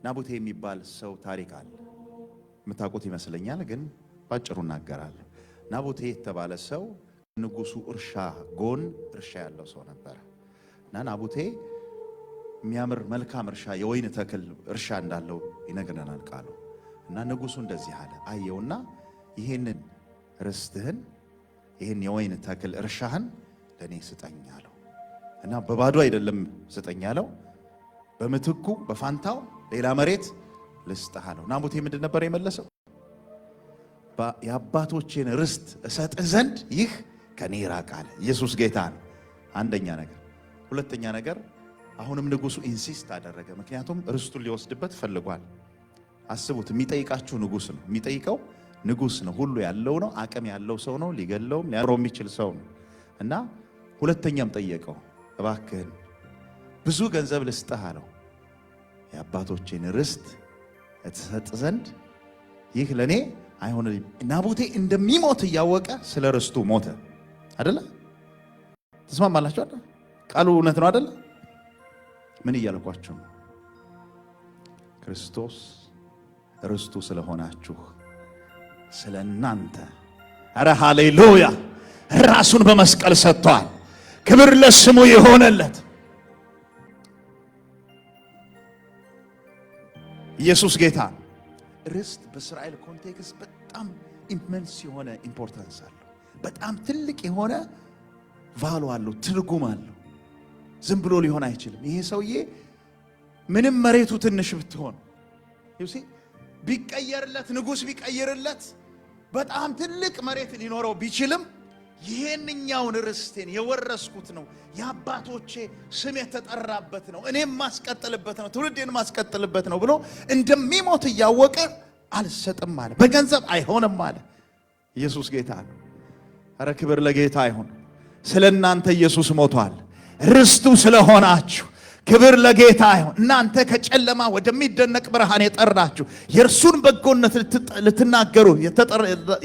ናቡቴ የሚባል ሰው ታሪክ አለ። የምታውቁት ይመስለኛል፣ ግን ባጭሩ እናገራለሁ። ናቡቴ የተባለ ሰው ንጉሱ እርሻ ጎን እርሻ ያለው ሰው ነበር እና ናቡቴ የሚያምር መልካም እርሻ የወይን ተክል እርሻ እንዳለው ይነግረናል ቃሉ። እና ንጉሱ እንደዚህ አለ፣ አየውና ይሄንን ርስትህን ይሄን የወይን ተክል እርሻህን ለኔ ስጠኝ አለው። እና በባዶ አይደለም ስጠኝ አለው፣ በምትኩ በፋንታው ሌላ መሬት ልስጥህ አለው። ናቡቴ ምንድን ነበር የመለሰው? የአባቶቼን ርስት እሰጥህ ዘንድ ይህ ከኔ ይራቅ አለ። ኢየሱስ ጌታ ነው። አንደኛ ነገር። ሁለተኛ ነገር አሁንም ንጉሱ ኢንሲስት አደረገ። ምክንያቱም ርስቱን ሊወስድበት ፈልጓል። አስቡት፣ የሚጠይቃችሁ ንጉስ ነው። የሚጠይቀው ንጉስ ነው። ሁሉ ያለው ነው። አቅም ያለው ሰው ነው። ሊገለውም ሊያሮም የሚችል ሰው ነው። እና ሁለተኛም ጠየቀው፣ እባክህን ብዙ ገንዘብ ልስጥህ አለው። የአባቶቼን ርስት እትሰጥ ዘንድ ይህ ለኔ አይሆንም። ናቡቴ እንደሚሞት እያወቀ ስለ ርስቱ ሞተ። አይደለ? ተስማማላችሁ አይደል? ቃሉ እውነት ነው አይደል? ምን እያልኳችሁ ነው? ክርስቶስ ርስቱ ስለሆናችሁ ስለናንተ፣ አረ ሃሌሉያ፣ ራሱን በመስቀል ሰጥቷል። ክብር ለስሙ ይሆነለት። ኢየሱስ ጌታ። ርስት በእስራኤል ኮንቴክስት በጣም ኢመንስ የሆነ ኢምፖርታንስ አለው። በጣም ትልቅ የሆነ ቫሉ አለው፣ ትርጉም አለው። ዝም ብሎ ሊሆን አይችልም። ይሄ ሰውዬ ምንም መሬቱ ትንሽ ብትሆን ይውሲ ቢቀየርለት፣ ንጉስ ቢቀየርለት፣ በጣም ትልቅ መሬት ሊኖረው ቢችልም ይሄንኛውን ርስቴን የወረስኩት ነው፣ የአባቶቼ ስም የተጠራበት ነው፣ እኔም ማስቀጥልበት ነው፣ ትውልዴን ማስቀጥልበት ነው ብሎ እንደሚሞት እያወቀ አልሰጥም አለ። በገንዘብ አይሆንም አለ። ኢየሱስ ጌታ ነው። አረ ክብር ለጌታ ይሁን። ስለናንተ ኢየሱስ ሞቷል። ርስቱ ስለሆናችሁ ክብር ለጌታ ይሁን። እናንተ ከጨለማ ወደሚደነቅ ብርሃን የጠራችሁ የእርሱን በጎነት ልትናገሩ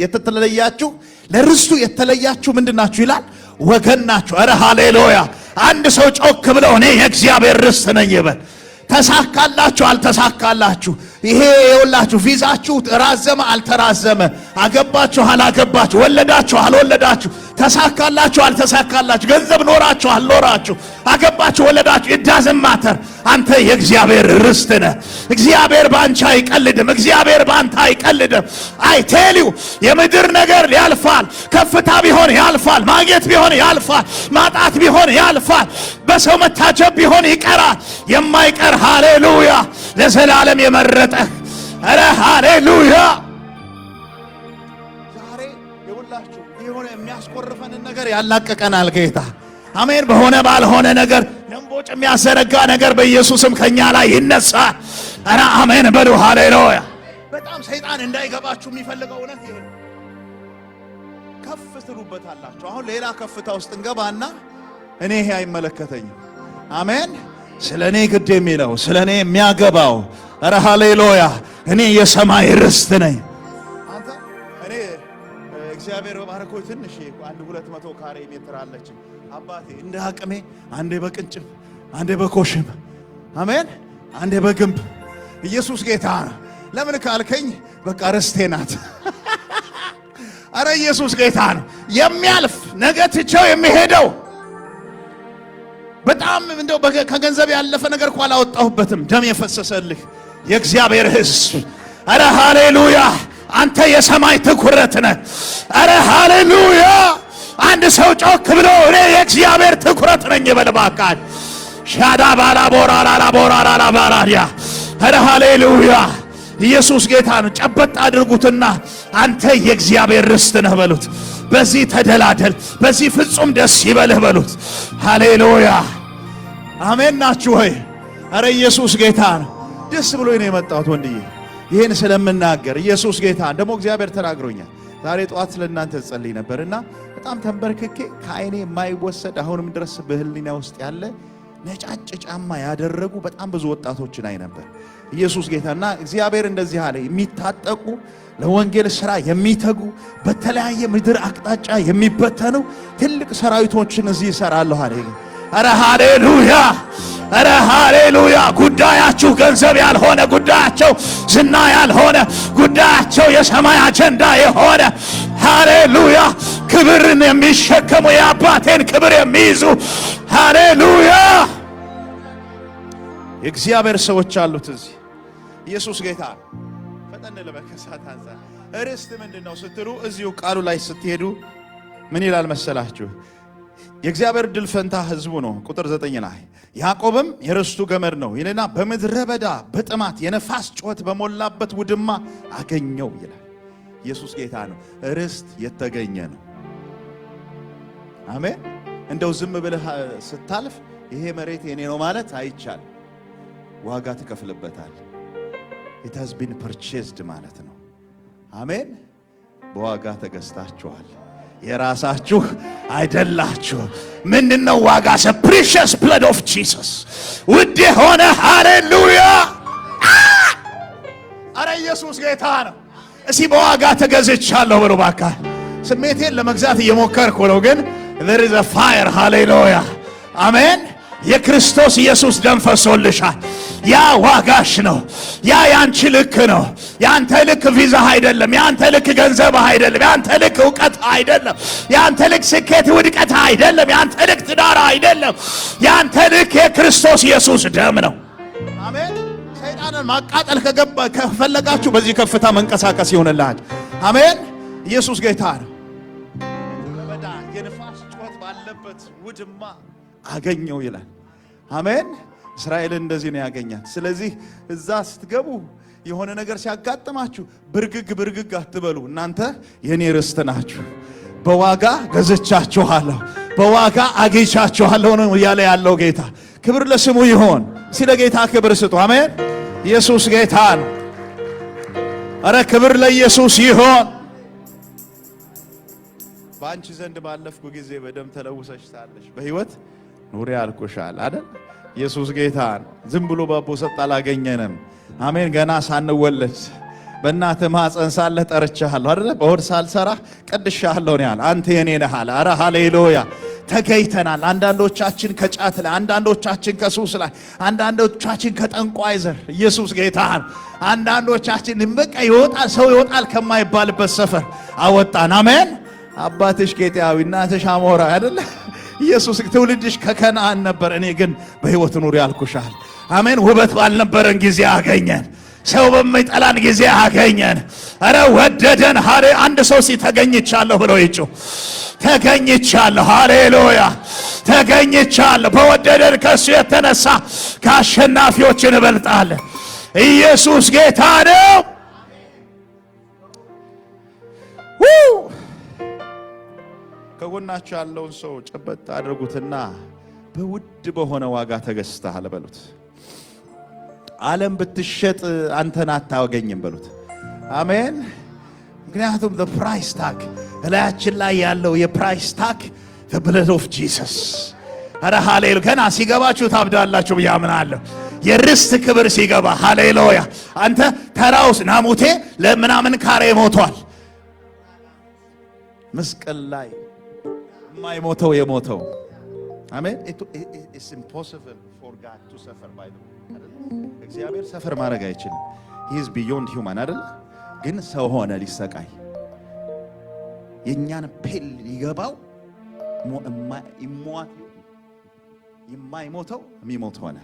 የተለያችሁ ለርስቱ የተለያችሁ ምንድናችሁ ይላል? ወገን ናችሁ። አረ ሃሌሉያ! አንድ ሰው ጮክ ብለው እኔ የእግዚአብሔር ርስት ነኝ ይበል። ተሳካላችሁ አልተሳካላችሁ፣ ይሄ የውላችሁ ቪዛችሁ ተራዘመ አልተራዘመ፣ አገባችሁ አላገባችሁ፣ ወለዳችሁ አልወለዳችሁ፣ ተሳካላችሁ አልተሳካላችሁ፣ ገንዘብ ኖራችሁ አልኖራችሁ፣ አገባችሁ ወለዳችሁ፣ it ማተር። አንተ የእግዚአብሔር ርስት ነህ። እግዚአብሔር ባንቺ አይቀልድም። እግዚአብሔር ባንተ አይቀልድም። አይ ቴል ዩ የምድር ነገር ያልፋል። ከፍታ ቢሆን ያልፋል። ማግኘት ቢሆን ያልፋል። ማጣት ቢሆን ያልፋል። በሰው መታጀብ ቢሆን ይቀራል። የማይቀር ሃሌሉያ ለዘላለም የመረጠ አረ ሃሌሉያ። ዛሬ የሁላችሁ የሆነ የሚያስቆርፈንን ነገር ያላቀቀናል ጌታ። አሜን። በሆነ ባልሆነ ነገር ለምቦጭ የሚያዘረጋ ነገር በኢየሱስም ከኛ ላይ ይነሳል። አረ አሜን በሉ ሃሌሉያ። በጣም ሰይጣን እንዳይገባችሁ የሚፈልገው እውነት ይሄ ነው። ከፍ ትሉበታላችሁ። አሁን ሌላ ከፍታ ውስጥ እንገባና እኔ ይሄ አይመለከተኝም። አሜን። ስለኔ ግድ የሚለው ስለኔ የሚያገባው አረ ሃሌሉያ፣ እኔ የሰማይ ርስት ነኝ። አንተ እኔ እግዚአብሔር በባረኮይ ትንሽ 100 ካሬ ሜትር አለች አባቴ፣ እንደ አቅሜ አንዴ በቅንጭም አንዴ በኮሽም አሜን፣ አንዴ በግንብ። ኢየሱስ ጌታ ነው። ለምን ካልከኝ በቃ ርስቴ ናት። አረ ኢየሱስ ጌታ ነው። የሚያልፍ ነገ ትቼው የሚሄደው በጣም እንደው ከገንዘብ ያለፈ ነገር እንኳን አላወጣሁበትም። ደም የፈሰሰልህ የእግዚአብሔር ሕዝብ አረ ሃሌሉያ፣ አንተ የሰማይ ትኩረት ነህ። አረ ሃሌሉያ። አንድ ሰው ጮክ ብሎ እኔ የእግዚአብሔር ትኩረት ነኝ በልባካል ሻዳ ባላ ቦራ ላላ ቦራ ላላ ባራዲያ። አረ ሃሌሉያ። ኢየሱስ ጌታ ነው። ጨበጥ አድርጉትና አንተ የእግዚአብሔር ርስት ነህ በሉት። በዚህ ተደላደል፣ በዚህ ፍጹም ደስ ይበልህ በሉት። ሃሌሉያ። አሜን ናችሁ ወይ? አረ ኢየሱስ ጌታ ነው። ደስ ብሎኝ ነው የመጣሁት ወንድዬ፣ ይሄን ስለምናገር ኢየሱስ ጌታ ደግሞ እግዚአብሔር ተናግሮኛል። ዛሬ ጠዋት ስለእናንተ ጸልይ ነበርና በጣም ተንበርክኬ ከዓይኔ የማይወሰድ አሁንም ድረስ በህሊና ውስጥ ያለ ነጫጭ ጫማ ያደረጉ በጣም ብዙ ወጣቶችን አይ ነበር። ኢየሱስ ጌታና እግዚአብሔር እንደዚህ አለ፣ የሚታጠቁ ለወንጌል ሥራ የሚተጉ በተለያየ ምድር አቅጣጫ የሚበተኑ ትልቅ ሰራዊቶችን እዚህ ይሰራለሁ አለ። አረ ሃሌሉያ። ኧረ ሃሌሉያ! ጉዳያችሁ ገንዘብ ያልሆነ፣ ጉዳያቸው ዝና ያልሆነ፣ ጉዳያቸው የሰማይ አጀንዳ የሆነ ሃሌሉያ! ክብርን የሚሸከሙ የአባቴን ክብር የሚይዙ ሃሌሉያ! የእግዚአብሔር ሰዎች አሉት እዚህ። ኢየሱስ ጌታ ነው። ፈጠን ለመከሳት አንፃር ርስት ምንድነው ስትሉ እዚሁ ቃሉ ላይ ስትሄዱ ምን ይላል መሰላችሁ? የእግዚአብሔር ድል ፈንታ ህዝቡ ነው። ቁጥር 9 ላይ ያዕቆብም የርስቱ ገመድ ነው ይልና በምድረ በዳ በጥማት የነፋስ ጩኸት በሞላበት ውድማ አገኘው ይላል። ኢየሱስ ጌታ ነው። ርስት የተገኘ ነው። አሜን። እንደው ዝም ብለህ ስታልፍ ይሄ መሬት የኔ ነው ማለት አይቻልም። ዋጋ ትከፍልበታል። it has been purchased ማለት ነው። አሜን። በዋጋ ተገዝታችኋል። የራሳችሁ አይደላችሁ። ምንድነው ዋጋ? precious blood of Jesus ውድ የሆነ ሃሌሉያ! አረ ኢየሱስ ጌታ ነው። እሺ በዋጋ ተገዝቻለሁ ብሎ ባካ ስሜቴን ለመግዛት እየሞከርኩ ነው፣ ግን there is a fire ሃሌሉያ! አሜን። የክርስቶስ ኢየሱስ ደም ፈሶልሻል። ያ ዋጋሽ ነው። ያ ያንቺ ልክ ነው። ያንተ ልክ ቪዛ አይደለም። ያንተ ልክ ገንዘብ አይደለም። ያንተ ልክ ዕውቀት አይደለም። ያንተ ልክ ስኬት ውድቀት አይደለም። ያንተ ልክ ትዳር አይደለም። ያንተ ልክ የክርስቶስ ኢየሱስ ደም ነው። አሜን። ሰይጣንን ማቃጠል ከፈለጋችሁ በዚህ ከፍታ መንቀሳቀስ ይሆንልሃል። አሜን። ኢየሱስ ጌታ ነው። በዳ የነፋስ ጩኸት ባለበት ውድማ አገኘው ይላል። አሜን። እስራኤልን እንደዚህ ነው ያገኛት። ስለዚህ እዛ ስትገቡ የሆነ ነገር ሲያጋጥማችሁ ብርግግ አትበሉ። እናንተ የኔ ርስት ናችሁ። በዋጋ ገዝቻችኋለሁ፣ በዋጋ አግኝቻችኋለሁ ነው እያለ ያለው ጌታ። ክብር ለስሙ ይሆን። ስለ ጌታ ክብር ስጡ። አሜን። ኢየሱስ ጌታ ነው። አረ ክብር ለኢየሱስ ይሆን። በአንቺ ዘንድ ባለፍኩ ጊዜ በደም ተለውሰሽ ሳለሽ በሕይወት ኑሪ አልኩሻል አይደል? ኢየሱስ ጌታ ነው። ዝም ብሎ ባቦ ሰጥ አላገኘንም። አሜን። ገና ሳንወለድ በእናትህ ማፀን ሳለህ ጠርቼሃለሁ አይደል? በሆድ ሳልሰራ ቀድሼሃለሁ ነው ያለ። አንተ የኔ ነህ አለ። አረ ሃሌሉያ! ተገይተናል። አንዳንዶቻችን ከጫት ላይ፣ አንዳንዶቻችን ከሱስ ላይ፣ አንዳንዶቻችን ከጠንቋይ ዘር። ኢየሱስ ጌታ ነው። አንዳንዶቻችን በቃ ይወጣል ሰው ይወጣል ከማይባልበት ሰፈር አወጣን። አሜን። አባትሽ ቄጢያዊ እናትሽ አሞራ አይደል? ኢየሱስ ትውልድሽ ከከነዓን ነበር፣ እኔ ግን በሕይወት ኑሪ ያልኩሻል። አሜን። ውበት ባልነበረን ጊዜ አገኘን። ሰው በሚጠላን ጊዜ አገኘን። አረ ወደደን። ሃሌ አንድ ሰው ተገኝቻለሁ ብሎ ይጩ። ተገኝቻለሁ። ሃሌሉያ! ተገኝቻለሁ። በወደደን ከሱ የተነሳ ከአሸናፊዎች እንበልጣለን። ኢየሱስ ጌታ ነው። ከጎናችሁ ያለውን ሰው ጨበጥ አድርጉትና በውድ በሆነ ዋጋ ተገዝተሃል በሉት። ዓለም ብትሸጥ አንተን አታገኝም በሉት። አሜን። ምክንያቱም the price tag እላያችን ላይ ያለው የፕራይስ ታግ the blood of Jesus። አረ ሃሌሉያ! ገና ሲገባችሁ ታብዳላችሁ ብዬ አምናለሁ። የርስት ክብር ሲገባ ሃሌሉያ! አንተ ተራውስ ናሙቴ ለምናምን ካሬ ሞቷል መስቀል ላይ የማይሞተው የሞተው። አሜን። it's impossible for God to suffer by the way። እግዚአብሔር ሰፈር ማድረግ አይችልም። he is beyond human አይደል? ግን ሰው ሆነ ሊሰቃይ የኛን ፔል ሊገባው የማይሞተው የሚሞት ሆነ።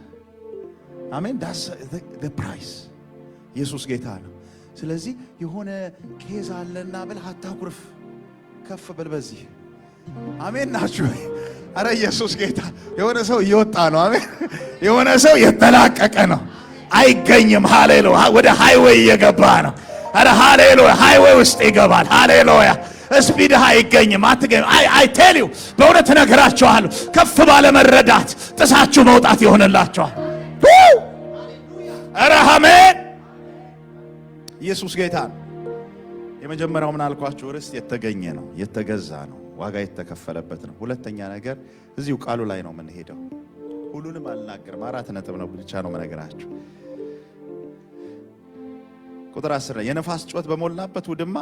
አሜን። that's the price። ኢየሱስ ጌታ ነው። ስለዚህ የሆነ ኬዝ አለና ብል አታኩርፍ፣ ከፍ በል በዚህ። አሜን ናችሁ? አረ ኢየሱስ ጌታ። የሆነ ሰው እየወጣ ነው። አሜን። የሆነ ሰው የተላቀቀ ነው። አይገኝም። ሃሌሉያ! ወደ ሃይዌይ እየገባ ነው። አረ ሃሌሉያ! ሃይዌይ ውስጥ ይገባል። ሃሌሉያ! ስፒድ አይገኝም። አትገኝም። አይ ቴል ዩ በእውነት እነግራችኋለሁ፣ ከፍ ባለ መረዳት ጥሳችሁ መውጣት ይሆንላችኋል። አረ አሜን። ኢየሱስ ጌታ ነው። የመጀመሪያው ምን አልኳችሁ? ርስት የተገኘ ነው፣ የተገዛ ነው፣ ዋጋ የተከፈለበት ነው። ሁለተኛ ነገር እዚሁ ቃሉ ላይ ነው የምንሄደው። ሁሉንም አልናገርም፣ 4 ነጥብ ነው ብቻ ነው መነግራችሁ። ቁጥር 10 ላይ የነፋስ ጩኸት በሞላበት ውድማ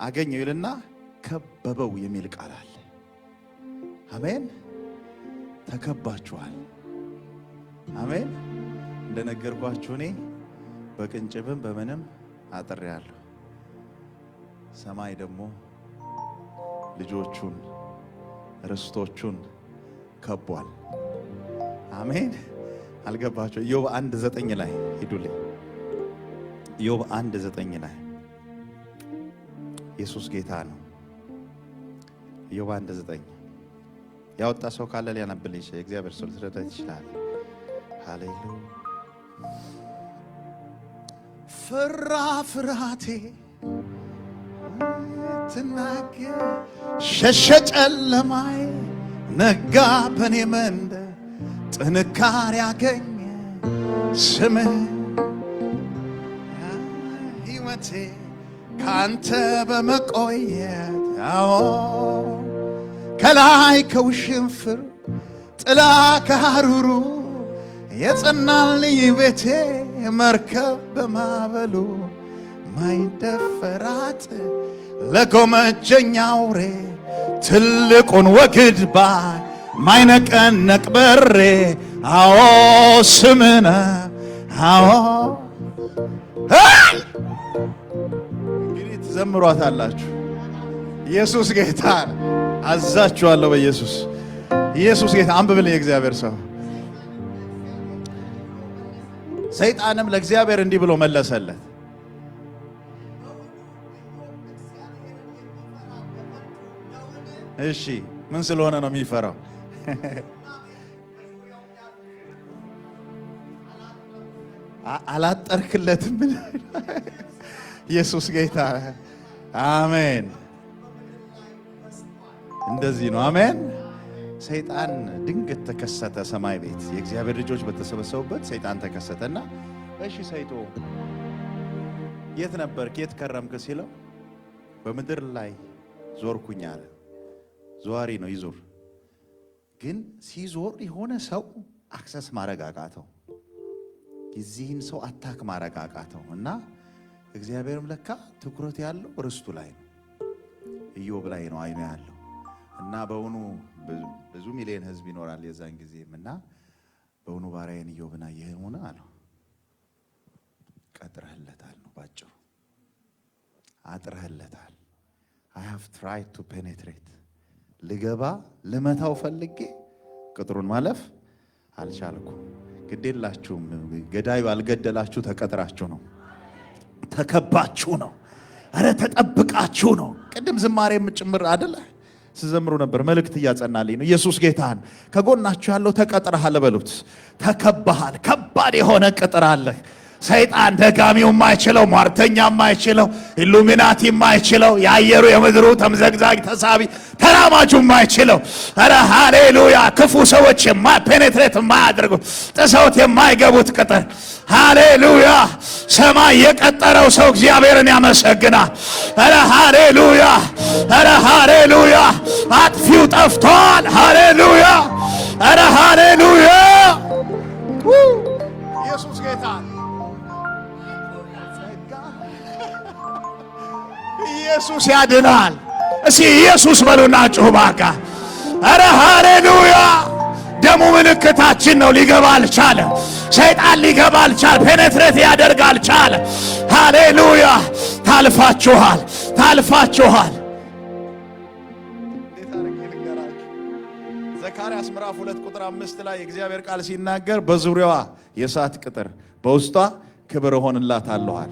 አገኘው ይልና ከበበው የሚል ቃል አለ። አሜን። ተከባችኋል። አሜን። እንደነገርኳችሁ እኔ በቅንጭብም በምንም አጥሬያለሁ። ሰማይ ደግሞ ልጆቹን ርስቶቹን ከቧል። አሜን። አልገባችሁ? ኢዮብ 1:9 ላይ ሂዱልኝ። ኢዮብ 1:9 ላይ ኢየሱስ ጌታ ነው። ኢዮብ 1:9 ያወጣ ሰው ካለ ሊያነብልኝ እግዚአብሔር ሰው ሊረዳት ይችላል። ሃሌሉያ። ፈራ ፍርሃቴ ትናገር ሸሸ ጨለማዬ ነጋ በኔ መንደር ጥንካሬ ያገኘ ስምህ ሕይወቴ ካንተ በመቆየት ከላይ ከውሽንፍር ጥላ ከሐሩሩ የጸናልኝ ቤቴ መርከብ በማበሉ ማይደፈራት ለጎመጀኛ አውሬ ትልቁን ወግድ ባይ ማይነቀነቅ በሬ ስምነ እንግዲህ ትዘምሯታላችሁ። ኢየሱስ ጌታ አዛችኋለሁ። በኢየሱስ ኢየሱስ ጌታ። አንብብልኝ እግዚአብሔር ሰው። ሰይጣንም ለእግዚአብሔር እንዲህ ብሎ መለሰለት። እሺ ምን ስለሆነ ነው የሚፈራው? አላጠርክለትም? ኢየሱስ ጌታ አሜን። እንደዚህ ነው። አሜን። ሰይጣን ድንገት ተከሰተ። ሰማይ ቤት የእግዚአብሔር ልጆች በተሰበሰቡበት ሰይጣን ተከሰተና እሺ ሰይጦ የት ነበርክ? የት ከረምክ ሲለው በምድር ላይ ዞርኩኝ አለ። ዟሪ ነው፣ ይዞር። ግን ሲዞር የሆነ ሰው አክሰስ ማረጋጋተው፣ የዚህን ሰው አታክ ማረጋጋተው እና እግዚአብሔርም ለካ ትኩረት ያለው ርስቱ ላይ ነው፣ ኢዮብ ላይ ነው አይኑ ያለው። እና በእውኑ ብዙ ሚሊዮን ህዝብ ይኖራል የዛን ጊዜም እና በእውኑ ባሪያዬን ኢዮብን አየኸውና አለው። ቀጥረህለታል ነው ባጭሩ፣ አጥረህለታል። I have tried to penetrate ልገባ ልመታው ፈልጌ ቅጥሩን ማለፍ አልቻልኩም። ግዴላችሁም ገዳዩ አልገደላችሁ፣ ተቀጥራችሁ ነው፣ ተከባችሁ ነው፣ አረ ተጠብቃችሁ ነው። ቅድም ዝማሬም ጭምር አይደለ ስዘምሩ ነበር። መልእክት እያጸናልኝ ነው። ኢየሱስ ጌታን ከጎናችሁ ያለው ተቀጥረሃል በሉት። ተከባሃል። ከባድ የሆነ ቅጥር አለ። ሰይጣን ደጋሚው የማይችለው፣ ሟርተኛ የማይችለው፣ ኢሉሚናቲ የማይችለው፣ የአየሩ የምድሩ ተምዘግዛግ ተሳቢ ተራማጁ የማይችለው፣ አረ ሃሌሉያ፣ ክፉ ሰዎች ፔኔትሬት የማያደርጉት ጥሰውት የማይገቡት ቅጥር። ሃሌሉያ። ሰማይ የቀጠረው ሰው እግዚአብሔርን ያመሰግናል። አረ ሃሌሉያ፣ አረ ሃሌሉያ። አጥፊው ጠፍቷል። ሃሌሉያ፣ አረ ሃሌሉያ። ኢየሱስ ጌታ። ኢየሱስ ያድናል። እስኪ ኢየሱስ በሉና ጩኹ ባካ። አረ ሃሌሉያ። ደሙ ምልክታችን ነው። ሊገባ አልቻለ። ሰይጣን ሊገባ አልቻለ። ፔኔትሬት ያደርግ አልቻለ። ሃሌሉያ። ታልፋችኋል፣ ታልፋችኋል። ዘካርያስ ምዕራፍ 2 ቁጥር 5 ላይ የእግዚአብሔር ቃል ሲናገር በዙሪያዋ የእሳት ቅጥር በውስጧ ክብር እሆንላታለሁ አለ።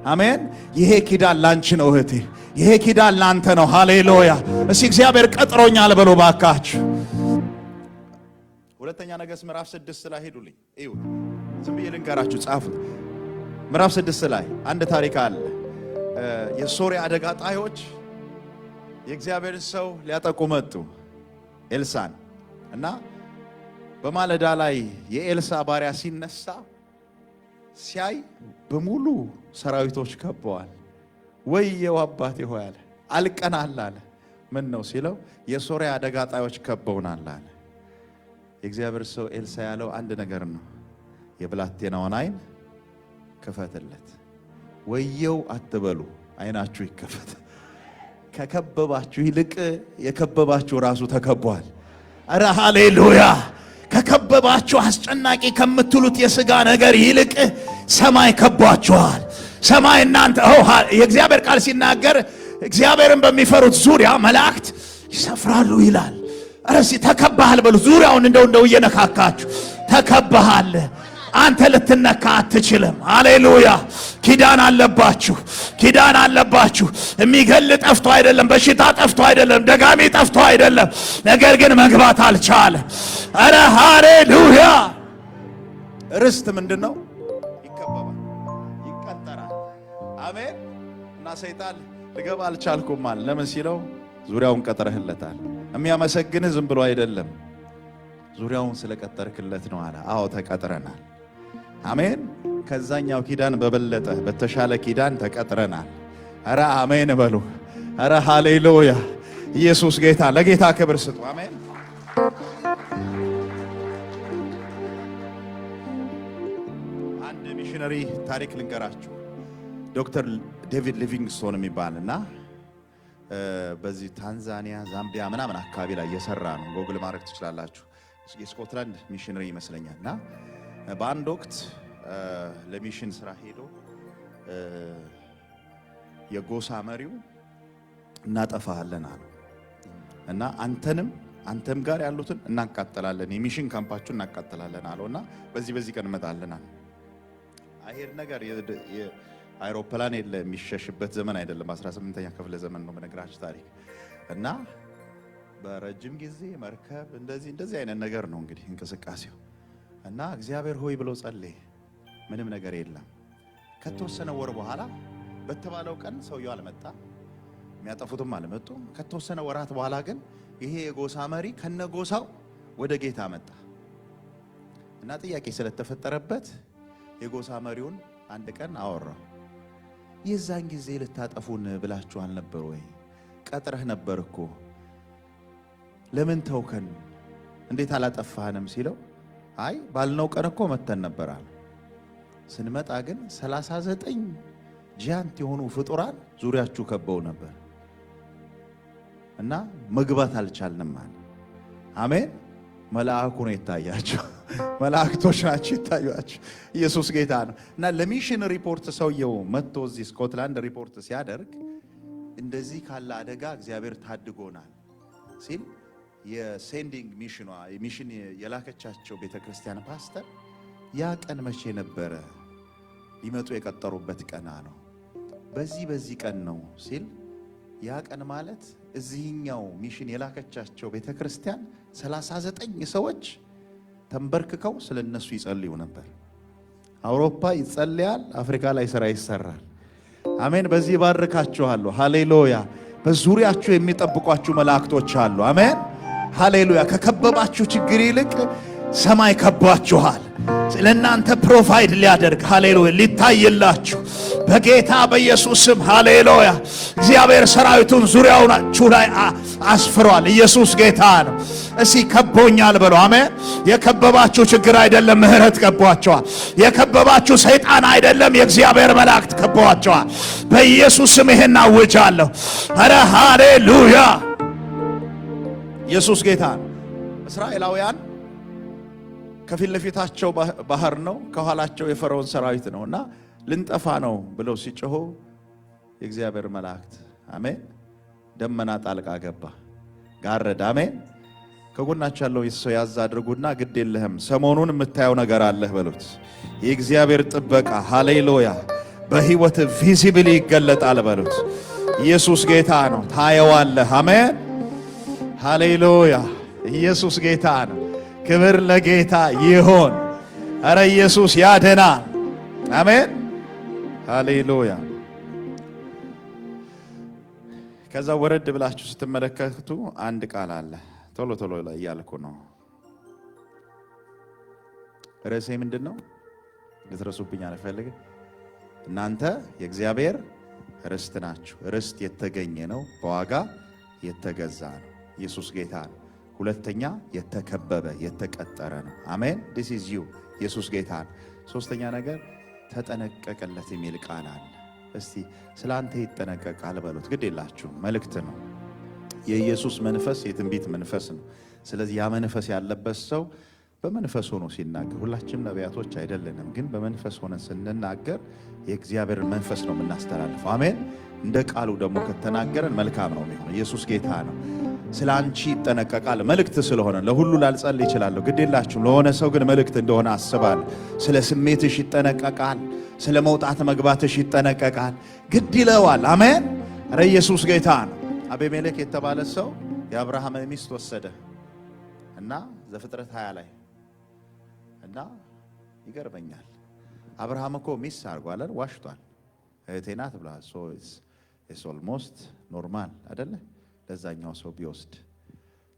አሜን። ይሄ ኪዳን ላንቺ ነው እህቴ፣ ይሄ ኪዳን ላንተ ነው። ሃሌሉያ። እስኪ እግዚአብሔር ቀጥሮኛል በሉ ባካችሁ። ሁለተኛ ነገሥት ምዕራፍ 6 ላይ ሄዱልኝ። እዩ፣ ዝም ብዬ ልንገራችሁ፣ ጻፉት። ምዕራፍ 6 ላይ አንድ ታሪክ አለ። የሶሪያ አደጋ ጣዮች የእግዚአብሔርን ሰው ሊያጠቁ መጡ፣ ኤልሳን። እና በማለዳ ላይ የኤልሳ ባሪያ ሲነሳ ሲያይ በሙሉ ሰራዊቶች ከበዋል። ወየው አባቴ ሆይ አለ፣ አልቀናል አለ። ምን ነው ሲለው የሶሪያ አደጋ ጣዮች ከበውናል አለ። የእግዚአብሔር ሰው ኤልሳ ያለው አንድ ነገር ነው፣ የብላቴናውን አይን ክፈትለት። ወየው አትበሉ፣ አይናችሁ ይከፈት። ከከበባችሁ ይልቅ የከበባችሁ ራሱ ተከቧል። አረ ሃሌሉያ። ከከበባችሁ አስጨናቂ ከምትሉት የሥጋ ነገር ይልቅ ሰማይ ከቧችኋል። ሰማይ እናንተ የእግዚአብሔር ቃል ሲናገር እግዚአብሔርን በሚፈሩት ዙሪያ መላእክት ይሰፍራሉ ይላል። አረሲ ተከባሃል በሉ። ዙሪያውን እንደው እየነካካችሁ ተከባሃል። አንተ ልትነካ አትችልም። ሃሌሉያ። ኪዳን አለባችሁ፣ ኪዳን አለባችሁ። የሚገል ጠፍቶ አይደለም፣ በሽታ ጠፍቶ አይደለም፣ ደጋሚ ጠፍቶ አይደለም። ነገር ግን መግባት አልቻለ። አረ ሃሌሉያ። ርስት ምንድነው? ይከበባል፣ ይቀጠራል። አሜን። እና ሰይጣን ልገባ አልቻልኩም ማለት ለምን ሲለው ዙሪያውን ቀጠረህለታል። የሚያመሰግንህ ዝም ብሎ አይደለም፣ ዙሪያውን ስለቀጠርክለት ነው አለ። አዎ ተቀጥረናል። አሜን። ከዛኛው ኪዳን በበለጠ በተሻለ ኪዳን ተቀጥረናል። አረ አሜን በሉ። አረ ሃሌሉያ። ኢየሱስ ጌታ። ለጌታ ክብር ስጡ። አሜን። አንድ ሚሽነሪ ታሪክ ልንገራችሁ። ዶክተር ዴቪድ ሊቪንግስቶን የሚባልና በዚህ ታንዛኒያ፣ ዛምቢያ ምናምን አካባቢ ላይ የሰራ ነው። ጎግል ማድረግ ትችላላችሁ። የስኮትላንድ ሚሽነሪ ይመስለኛልና በአንድ ወቅት ለሚሽን ስራ ሄዶ የጎሳ መሪው እናጠፋለን አለ እና አንተም ጋር ያሉትን እናቃጥላለን፣ የሚሽን ካምፓችሁን እናቃጥላለን አለውና በዚህ ቀን እንመጣለን አለ። አይሄድ ነገር አይሮፕላን የለ የሚሸሽበት ዘመን አይደለም። 18ኛ ክፍለ ዘመን ነው በነገራችን ታሪክ እና በረጅም ጊዜ መርከብ እንደዚህ አይነት ነገር ነው እንግዲህ እንቅስቃሴው። እና እግዚአብሔር ሆይ ብሎ ጸለየ። ምንም ነገር የለም። ከተወሰነ ወር በኋላ በተባለው ቀን ሰውየው አልመጣ፣ የሚያጠፉትም አልመጡ። ከተወሰነ ወራት በኋላ ግን ይሄ የጎሳ መሪ ከነጎሳው ወደ ጌታ መጣ እና ጥያቄ ስለተፈጠረበት የጎሳ መሪውን አንድ ቀን አወራው። የዛን ጊዜ ልታጠፉን ብላችሁ አልነበር ወይ? ቀጥረህ ነበር እኮ ለምን ተውከን? እንዴት አላጠፋህንም ሲለው አይ ባልነው ቀን እኮ መተን ነበራል። ስንመጣ ግን 39 ጂያንት የሆኑ ፍጡራን ዙሪያችሁ ከበው ነበር እና መግባት አልቻልንም ማለት። አሜን። መልአኩ ነው የታያቸው፣ መላእክቶች ናቸው የታዩአቸው። ኢየሱስ ጌታ ነው። እና ለሚሽን ሪፖርት ሰውየው መጥቶ እዚህ ስኮትላንድ ሪፖርት ሲያደርግ እንደዚህ ካለ አደጋ እግዚአብሔር ታድጎናል ሲል የሴንዲንግ ሚሽን የላከቻቸው ቤተክርስቲያን ፓስተር ያ ቀን መቼ ነበረ? ሊመጡ የቀጠሩበት ቀን ነው። በዚህ ቀን ነው ሲል ያ ቀን ማለት እዚህኛው ሚሽን የላከቻቸው ቤተክርስቲያን 39 ሰዎች ተንበርክከው ስለነሱ ይጸልዩ ነበር። አውሮፓ ይጸልያል፣ አፍሪካ ላይ ስራ ይሰራል። አሜን። በዚህ ባርካችኋለሁ። ሃሌሉያ። በዙሪያችሁ የሚጠብቋችሁ መላእክቶች አሉ። አሜን። ሃሌሉያ። ከከበባችሁ ችግር ይልቅ ሰማይ ከቧችኋል። ስለናንተ ፕሮቫይድ ሊያደርግ ሃሌሉያ ሊታይላችሁ በጌታ በኢየሱስ ስም ሃሌሉያ። እግዚአብሔር ሰራዊቱን ዙሪያውናችሁ ላይ አስፍሯል። ኢየሱስ ጌታ ነው። እስኪ ከቦኛል በሉ። አሜን። የከበባችሁ ችግር አይደለም፣ ምህረት ከቧቸዋል። የከበባችሁ ሰይጣን አይደለም፣ የእግዚአብሔር መላእክት ከቧቸዋል። በኢየሱስ ስም ይሄን አውጃለሁ። አረ ሃሌሉያ። ኢየሱስ ጌታ ነው። እስራኤላውያን ከፊት ለፊታቸው ባህር ነው፣ ከኋላቸው የፈርዖን ሰራዊት ነውና ልንጠፋ ነው ብለው ሲጮሁ የእግዚአብሔር መላእክት አሜን ደመና ጣልቃ ገባ፣ ጋረደ። አሜን። ከጎናችሁ ያለው ሰው ያዝ አድርጉና ግድ የለህም ሰሞኑን የምታየው ነገር አለህ በሉት። የእግዚአብሔር ጥበቃ ሃሌሉያ በህይወት ቪዚብል ይገለጣል በሉት። ኢየሱስ ጌታ ነው። ታየዋለህ። አሜን ሃሌሉያ። ኢየሱስ ጌታ ነው። ክብር ለጌታ ይሁን። አረ ኢየሱስ ያድናል። አሜን ሃሌሉያ። ከዛ ወረድ ብላችሁ ስትመለከቱ አንድ ቃል አለ። ቶሎ ላይ ያልኩ ነው። ርዕሴ ምንድነው? ልትረሱብኝ አልፈልግም። እናንተ የእግዚአብሔር ርስት ናችሁ። ርስት የተገኘ ነው፣ በዋጋ የተገዛ ነው። ኢየሱስ ጌታ ነው። ሁለተኛ የተከበበ የተቀጠረ ነው። አሜን this is you ኢየሱስ ጌታ ነው። ሶስተኛ ነገር ተጠነቀቀለት የሚል ቃል አለ። እስቲ ስላንተ ይጠነቀቃል በሉት። ግድ የላችሁ መልእክት ነው። የኢየሱስ መንፈስ የትንቢት መንፈስ ነው። ስለዚህ ያ መንፈስ ያለበት ሰው በመንፈስ ሆኖ ሲናገር ሁላችንም ነቢያቶች አይደለንም፣ ግን በመንፈስ ሆነን ስንናገር የእግዚአብሔር መንፈስ ነው የምናስተላልፈው። አሜን። እንደ ቃሉ ደግሞ ከተናገረን መልካም ነው የሚሆነው። ኢየሱስ ጌታ ነው። ስለ አንቺ ይጠነቀቃል። መልእክት ስለሆነ ለሁሉ ላልጸልይ ይችላል፣ ግድ የላችሁም። ለሆነ ሰው ግን መልእክት እንደሆነ አስባለሁ። ስለ ስሜትሽ ይጠነቀቃል፣ ስለ መውጣት መግባትሽ ይጠነቀቃል፣ ግድ ይለዋል። አሜን። ኧረ ኢየሱስ ጌታ ነው። አቤሜሌክ የተባለ ሰው የአብርሃም ሚስት ወሰደ እና ዘፍጥረት 20 ላይ እና ይገርመኛል። አብርሃም እኮ ሚስት አድርጓል፣ ዋሽቷል። እህቴ ናት ብሏል። ሶ ኢትስ ኦልሞስት ኖርማል አይደለ ለዛኛው ሰው ቢወስድ፣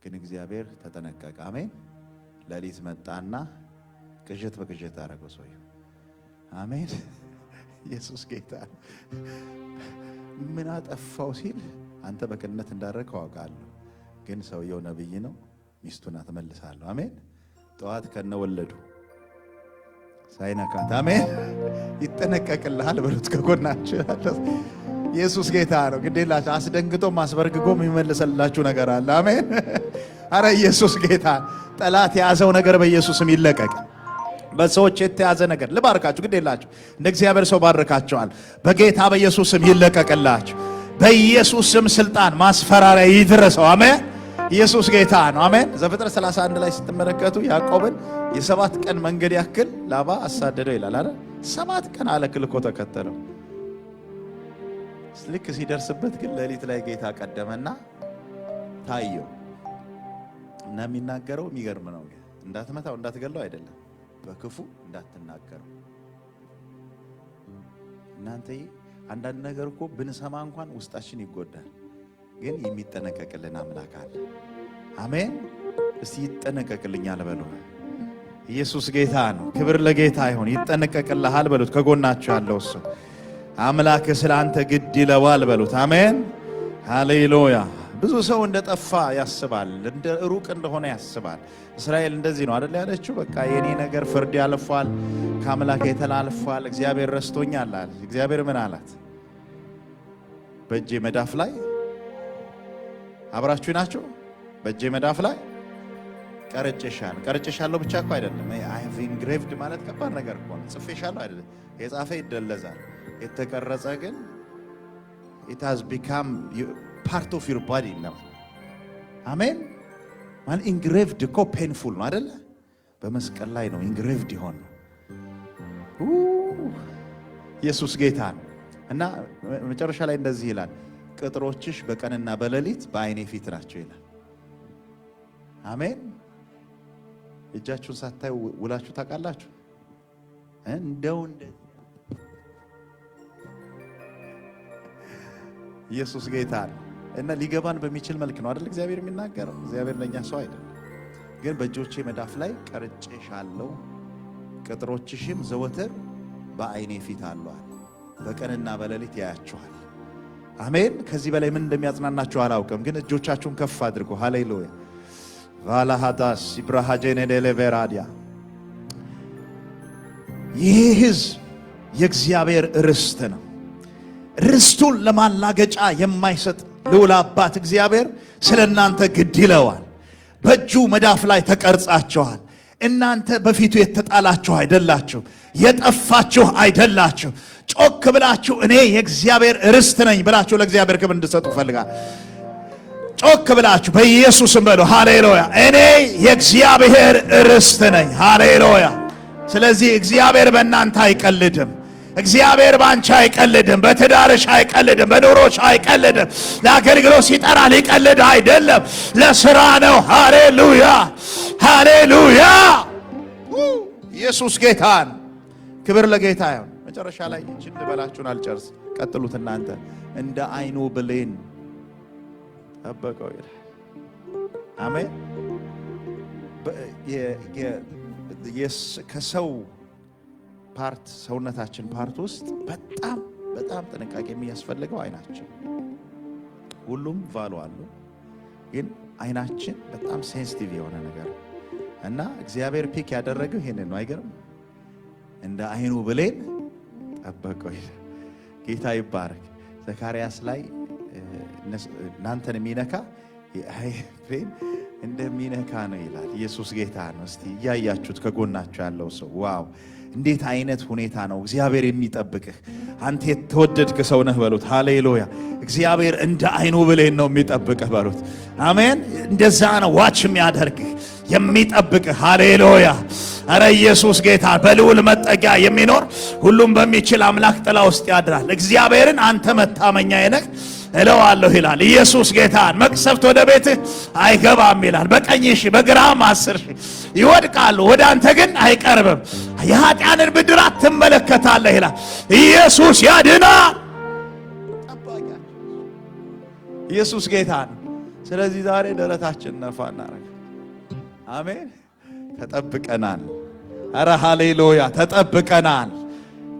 ግን እግዚአብሔር ተጠነቀቀ። አሜን። ሌሊት መጣና ቅዠት በቅዠት አደረገው ሰውየው። አሜን። ኢየሱስ ጌታ። ምን አጠፋው ሲል አንተ በቅንነት እንዳደረግከው አውቃለሁ፣ ግን ሰውየው ነብይ ነው፣ ሚስቱን አትመልሳለሁ። አሜን። ጠዋት ከነወለዱ ሳይነካት አሜን። ይጠነቀቅልሃል በሉት ከጎናችሁ። ኢየሱስ ጌታ ነው። ግዴላችሁ አስደንግጦም አስበርግጎም የሚመልሰላችሁ ነገር አለ። አሜን። አረ ኢየሱስ ጌታ። ጠላት የያዘው ነገር በኢየሱስም ይለቀቅ። በሰዎች የተያዘ ነገር ልባርካችሁ፣ ግዴላችሁ እንደ እግዚአብሔር ሰው ባርካችኋል። በጌታ በኢየሱስም ይለቀቅላችሁ። በኢየሱስም ስልጣን ማስፈራሪያ ይድረሰው። አሜን። ኢየሱስ ጌታ ነው። አሜን። ዘፍጥረት 31 ላይ ስትመለከቱ ያዕቆብን የ7 ቀን መንገድ ያክል ላባ አሳደደው ይላል አይደል? 7 ቀን አለክልኮ ተከተለው። ልክ ሲደርስበት ግን ሌሊት ላይ ጌታ ቀደመና ታየው እና የሚናገረው የሚገርም ነው። እንዳትመታው እንዳትገለው አይደለም፣ በክፉ እንዳትናገረው። እናንተ አንዳንድ ነገር እኮ ብንሰማ እንኳን ውስጣችን ይጎዳል፣ ግን የሚጠነቀቅልን አምላክ አለ። አሜን። እስቲ ይጠነቀቅልኛል በሉ። ኢየሱስ ጌታ ነው። ክብር ለጌታ ይሁን። ይጠነቀቅልሃል በሉት ከጎናችሁ ያለው እሱ አምላክ ስለ አንተ ግድ ይለዋል በሉት። አሜን። ሃሌሉያ። ብዙ ሰው እንደጠፋ ያስባል፣ እንደ ሩቅ እንደሆነ ያስባል። እስራኤል እንደዚህ ነው አይደል ያለችው? በቃ የኔ ነገር ፍርድ ያልፏል፣ ከአምላክ የተላልፏል፣ እግዚአብሔር ረስቶኛል አለ። እግዚአብሔር ምን አላት? በእጄ መዳፍ ላይ አብራችሁ ናቸው። በእጄ መዳፍ ላይ ቀርጬሻለሁ ብቻ እኮ አይደለም። አይ ሃቭ ኢንግሬቭድ ማለት ከባድ ነገር እኮ ነው። ጽፌሻለሁ አይደለም። የጻፈ ይደለዛል፣ የተቀረጸ ግን it has become part of your body ነው። አሜን። ማለት ኢንግሬቭድ እኮ ፔንፉል ነው አይደለ? በመስቀል ላይ ነው ኢንግሬቭድ ይሆን። ኢየሱስ ጌታ ነው። እና መጨረሻ ላይ እንደዚህ ይላል፣ ቅጥሮችሽ በቀንና በሌሊት በአይኔ ፊት ናቸው ይላል። አሜን። እጃችሁን ሳታዩ ውላችሁ ታውቃላችሁ? እንደው ኢየሱስ ጌታ ነው። እና ሊገባን በሚችል መልክ ነው አይደል እግዚአብሔር የሚናገረው። እግዚአብሔር ለኛ ሰው አይደለም። ግን በእጆቼ መዳፍ ላይ ቀርጬሻለሁ፣ ቅጥሮችሽም ዘወትር በአይኔ ፊት አለዋል፣ በቀንና በሌሊት ያያችኋል። አሜን። ከዚህ በላይ ምን እንደሚያጽናናችሁ አላውቅም፣ ግን እጆቻችሁን ከፍ አድርጉ። ሃሌሉያ ቫላሃዳስ ኢብራሃጄኔ ዴሌቬራዲያ። ይህ ሕዝብ የእግዚአብሔር ርስት ነው። ርስቱን ለማላገጫ የማይሰጥ ልዑል አባት እግዚአብሔር ስለ እናንተ ግድ ይለዋል። በእጁ መዳፍ ላይ ተቀርጻችኋል። እናንተ በፊቱ የተጣላችሁ አይደላችሁ፣ የጠፋችሁ አይደላችሁ። ጮክ ብላችሁ እኔ የእግዚአብሔር ርስት ነኝ ብላችሁ ለእግዚአብሔር ክብር እንድትሰጡ ፈልጋል። ጮክ ብላችሁ በኢየሱስም በሉ ሃሌሉያ። እኔ የእግዚአብሔር ርስት ነኝ። ሃሌሉያ። ስለዚህ እግዚአብሔር በእናንተ አይቀልድም። እግዚአብሔር ባንቺ አይቀልድም። በትዳርሽ አይቀልድም። በኑሮሽ አይቀልድም። ለአገልግሎት ሲጠራ ሊቀልድ አይደለም፣ ለሥራ ነው። ሃሌሉያ ሃሌሉያ። ኢየሱስ ጌታን። ክብር ለጌታ ይሁን። መጨረሻ ላይ እቺን ልበላችሁን አልጨርስ። ቀጥሉት እናንተ። እንደ አይኑ ብሌን ጠበቀው ይላል። አሜን። ከሰው ፓርት ሰውነታችን ፓርት ውስጥ በጣም በጣም ጥንቃቄ የሚያስፈልገው አይናችን። ሁሉም ቫሉ አለው፣ ግን አይናችን በጣም ሴንሲቲቭ የሆነ ነገር እና እግዚአብሔር ፒክ ያደረገው ይሄንን ነው። አይገርም? እንደ አይኑ ብሌን ጠበቀው ይላል። ጌታ ይባረክ። ዘካርያስ ላይ እናንተን የሚነካ እንደሚነካ ነው ይላል። ኢየሱስ ጌታ ነው። እስቲ እያያችሁት ከጎናችሁ ያለው ሰው ዋው እንዴት አይነት ሁኔታ ነው እግዚአብሔር የሚጠብቅህ። አንተ የተወደድክ ሰው ነህ በሉት። ሃሌሉያ። እግዚአብሔር እንደ አይኑ ብሌን ነው የሚጠብቅህ በሉት። አሜን። እንደዛ ነው ዋች የሚያደርግህ የሚጠብቅህ። ሃሌሉያ። አረ ኢየሱስ ጌታ በልዑል መጠጊያ የሚኖር ሁሉም በሚችል አምላክ ጥላ ውስጥ ያድራል። እግዚአብሔርን አንተ መታመኛዬ ነህ እለዋለሁ ይላል። ኢየሱስ ጌታ መቅሰፍት ወደ ቤትህ አይገባም ይላል። በቀኝሽ በግራም 10 ይወድቃሉ፣ ወደ አንተ ግን አይቀርብም። የኃጢአንን ብድራት ትመለከታለህ ይላል። ኢየሱስ ያድናል። ኢየሱስ ጌታ ነው። ስለዚህ ዛሬ ደረታችን ነፋ እናረግ። አሜን። ተጠብቀናል። አረ ሃሌሉያ። ተጠብቀናል፣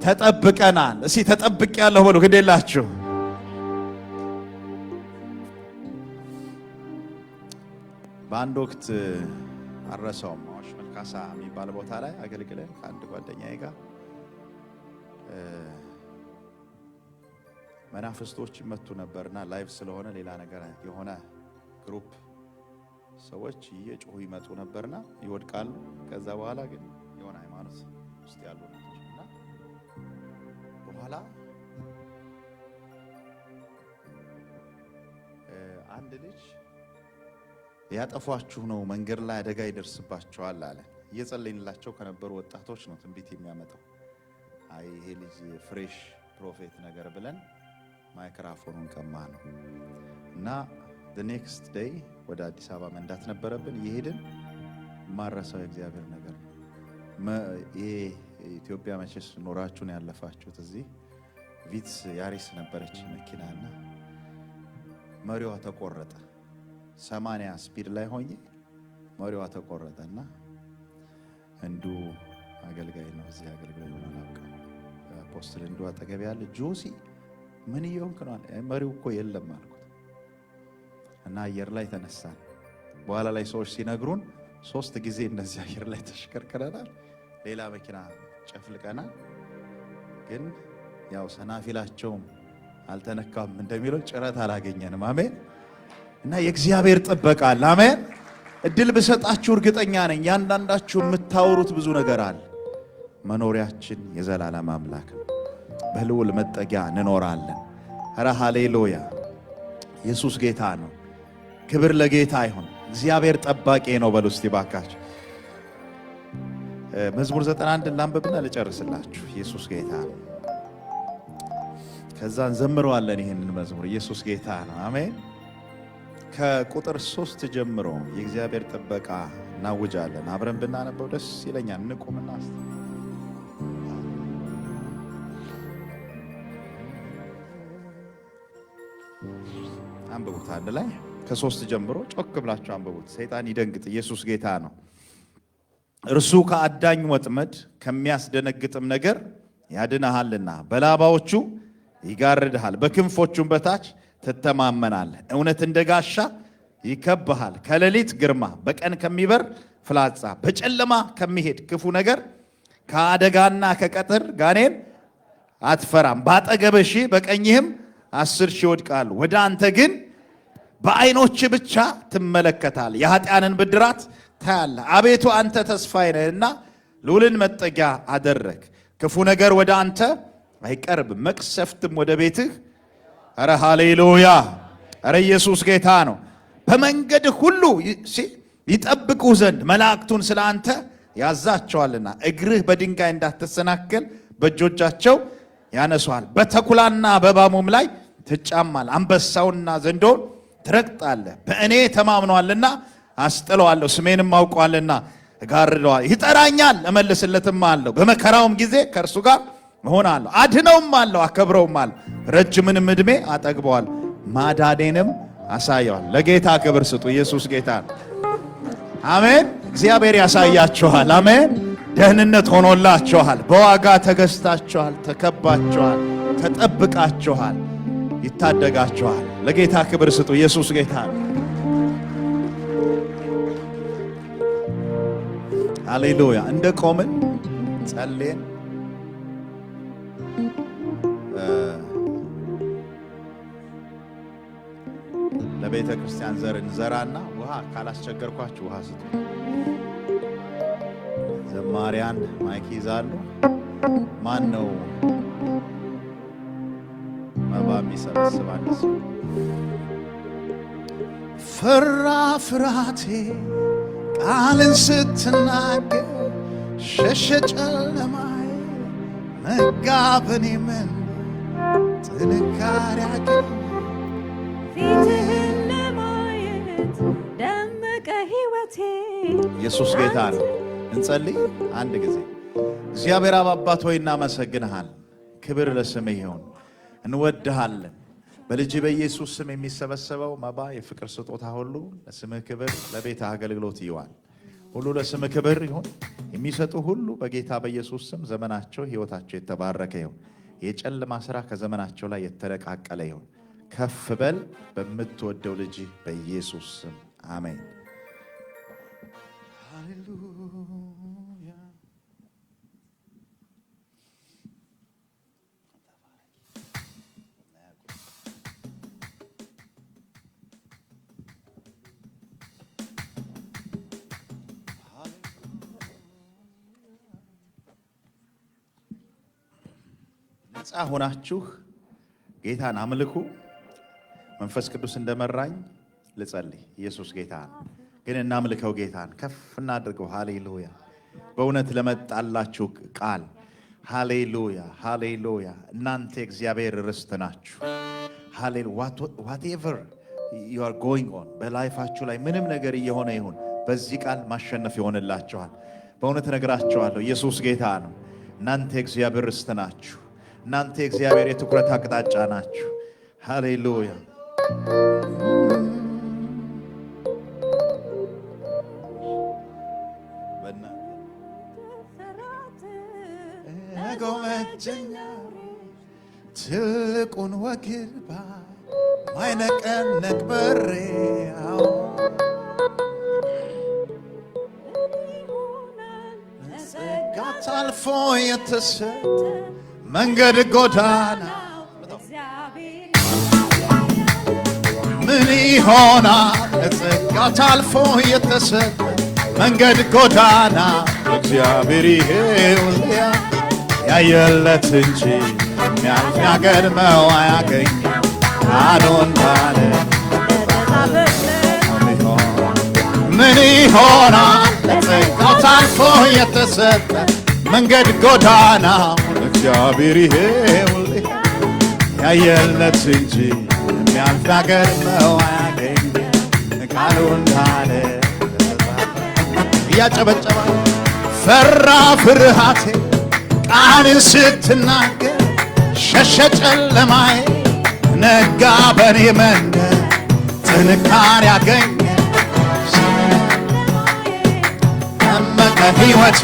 ተጠብቀናል። እስቲ ተጠብቄያለሁ በሉ። ግዴላችሁ በአንድ ወቅት አረሳውም አዋሽ መልካሳ የሚባል ቦታ ላይ አገልግለን ከአንድ ጓደኛዬ ጋር መናፍስቶች ይመቱ ነበርና ላይቭ ስለሆነ ሌላ ነገር የሆነ ግሩፕ ሰዎች እየጮሁ ይመጡ ነበርና ይወድቃሉ። ከዛ በኋላ ግን የሆነ ሃይማኖት ውስጥ ያሉ ናቸውና በኋላ አንድ ልጅ ያጠፏችሁ ነው፣ መንገድ ላይ አደጋ ይደርስባችኋል አለ። እየጸለይንላቸው ከነበሩ ወጣቶች ነው ትንቢት የሚያመጣው። አይ ይሄ ልጅ ፍሬሽ ፕሮፌት ነገር ብለን ማይክሮፎኑን ቀማ ነው እና the next day ወደ አዲስ አበባ መንዳት ነበረብን። ይሄድን ማረሳው እግዚአብሔር ነገር ይሄ ኢትዮጵያ መቼስ ኖራችሁን ያለፋችሁት እዚህ ቪትስ ያሪስ ነበረች መኪናና መሪዋ ተቆረጠ። 80 ስፒድ ላይ ሆኜ መሪዋ ተቆረጠና እንዱ አገልጋይ ነው እዚህ አገልጋይ ነው አፖስትል እንዱ አጠገብ ያለ ጆሲ ምን ይሆንክ ነው? መሪው እኮ የለም አልኩት እና አየር ላይ ተነሳን። በኋላ ላይ ሰዎች ሲነግሩን 3 ጊዜ እነዚህ አየር ላይ ተሽከርከረናል። ሌላ መኪና ጨፍልቀናል። ግን ያው ሰናፊላቸውም አልተነካም እንደሚለው ጭረት አላገኘንም። አሜን። እና የእግዚአብሔር ጥበቃ አለ። አሜን። እድል ብሰጣችሁ እርግጠኛ ነኝ ያንዳንዳችሁ የምታወሩት ብዙ ነገር አለ። መኖሪያችን የዘላለም አምላክ ነው። በልዑል መጠጊያ እንኖራለን። ኧረ ሃሌሉያ። ኢየሱስ ጌታ ነው። ክብር ለጌታ ይሁን። እግዚአብሔር ጠባቂ ነው በሉ እስቲ ባካችሁ። መዝሙር 91 ላንብብና ልጨርስላችሁ። ኢየሱስ ጌታ ነው። ከዛ እንዘምረዋለን ይሄንን መዝሙር። ኢየሱስ ጌታ ነው። አሜን። ከቁጥር 3 ጀምሮ የእግዚአብሔር ጥበቃ እናውጃለን። አብረን ብናነበው ደስ ይለኛል። እንቁምና አንብቡት አንድ ላይ ከ3 ጀምሮ ጮክ ብላችሁ አንብቡት። ሰይጣን ይደንግጥ። ኢየሱስ ጌታ ነው። እርሱ ከአዳኝ ወጥመድ ከሚያስደነግጥም ነገር ያድንሃልና በላባዎቹ ይጋርድሃል፣ በክንፎቹም በታች ትተማመናለህ። እውነት እንደ ጋሻ ይከብሃል። ከሌሊት ግርማ፣ በቀን ከሚበር ፍላጻ፣ በጨለማ ከሚሄድ ክፉ ነገር፣ ከአደጋና ከቀትር ጋኔን አትፈራም። ባጠገብህ 1000 በቀኝህም 10,000 ይወድቃሉ። ወደ አንተ ግን በዓይኖች ብቻ ትመለከታለህ። የኃጢአንን ብድራት ታያለህ። አቤቱ አንተ ተስፋዬ ነህና ልዑልን መጠጊያ አደረግ። ክፉ ነገር ወደ አንተ አይቀርብም፣ መቅሰፍትም ወደ ቤትህ። ኧረ ሃሌሉያ! ኧረ ኢየሱስ ጌታ ነው። በመንገድ ሁሉ ይጠብቁ ዘንድ መላእክቱን ስለ አንተ ያዛቸዋልና እግርህ በድንጋይ እንዳትሰናከል በእጆቻቸው ያነሷል። በተኩላና በእባቡም ላይ ትጫማል፣ አንበሳውንና ዘንዶውን ትረግጣለህ። በእኔ ተማምኗልና አስጥለዋለሁ፣ ስሜንም አውቋልና እጋርደዋል። ይጠራኛል እመልስለትም አለሁ፣ በመከራውም ጊዜ ከእርሱ ጋር እሆናለሁ። አድነውም አለሁ፣ አከብረውም አለሁ፣ ረጅምንም ዕድሜ አጠግበዋል፣ ማዳኔንም አሳየዋል። ለጌታ ክብር ስጡ። ኢየሱስ ጌታ ነው። አሜን። እግዚአብሔር ያሳያችኋል። አሜን። ደህንነት ሆኖላችኋል። በዋጋ ተገዝታችኋል፣ ተከባችኋል፣ ተጠብቃችኋል፣ ይታደጋችኋል። ለጌታ ክብር ስጡ። ኢየሱስ ጌታ ነው። ሃሌሉያ። እንደ ቆምን ጸልየን ለቤተ ክርስቲያን ዘር እንዘራና ውሃ ውሃ ካላስቸገርኳችሁ ውሃ ስጡ። ዘማሪያን ማይክ ይዛሉ። ማን ነው መባ የሚሰበስብ? አንድ ሰው ፈራ ፍርሃቴ ቃልን ስትናገር ሸሸ ጨለማዬ ነጋ በኔ ምን ጥንካሬ አገኘ ፊትህን ለማየት ደመቀ ሕይወቴ። ኢየሱስ ጌታ ነው። እንጸልይ አንድ ጊዜ። እግዚአብሔር አብ አባት ሆይ እናመሰግንሃል። ክብር ለስምህ ይሁን። እንወድሃለን። በልጅ በኢየሱስ ስም የሚሰበሰበው መባ የፍቅር ስጦታ ሁሉ ለስምህ ክብር ለቤት አገልግሎት ይዋል። ሁሉ ለስምህ ክብር ይሁን። የሚሰጡ ሁሉ በጌታ በኢየሱስ ስም ዘመናቸው ሕይወታቸው የተባረከ ይሁን። የጨለማ ሥራ ከዘመናቸው ላይ የተረቃቀለ ይሁን። ከፍ በል በምትወደው ልጅ በኢየሱስ ስም አሜን። ሃሌሉያ። ነፃ ሆናችሁ ጌታን አምልኩ። መንፈስ ቅዱስ እንደመራኝ ልጸልይ። ኢየሱስ ጌታ ነው። ግን እናምልከው፣ ጌታን ከፍ እናድርገው። ሃሌሉያ። በእውነት ለመጣላችሁ ቃል ሃሌሉያ፣ ሃሌሉያ። እናንተ እግዚአብሔር ርስት ናችሁ። whatever you are going on በላይፋችሁ ላይ ምንም ነገር እየሆነ ይሁን በዚህ ቃል ማሸነፍ ይሆንላችኋል። በእውነት እነግራችኋለሁ፣ ኢየሱስ ጌታ ነው። እናንተ እግዚአብሔር ርስት ናችሁ። እናንተ እግዚአብሔር የትኩረት አቅጣጫ ናችሁ። ሃሌሉያ። ትልቁን ወግባ ማይነቀነቅ በሬ ጸጋት አልፎ የተሰጠ መንገድ ጎዳና ምን ይሆናል? ጸጋት አልፎ የተሰጠ መንገድ ጎዳና እግዚአብሔር ይሄውልያ ያየለት እንጂ የሚያልፍ ያገድመው አያገኝ አዶን ባለ ምን ይሆናል? ጸጋት አልፎ የተሰጠ መንገድ ጎዳና እግዚአብሔር ይሄውልያ ያየለት እንጂ የሚያልፍ ያገድመው አያገኝ ቃሉን ባለ እያጨበጨባ ፈራ ፍርሃቴ ቃልን ስትናገር ሸሸ ጨለማዬ ነጋ በኔ መንደር ጥንካሬ ያገኘ ደመቀ ሕይወቴ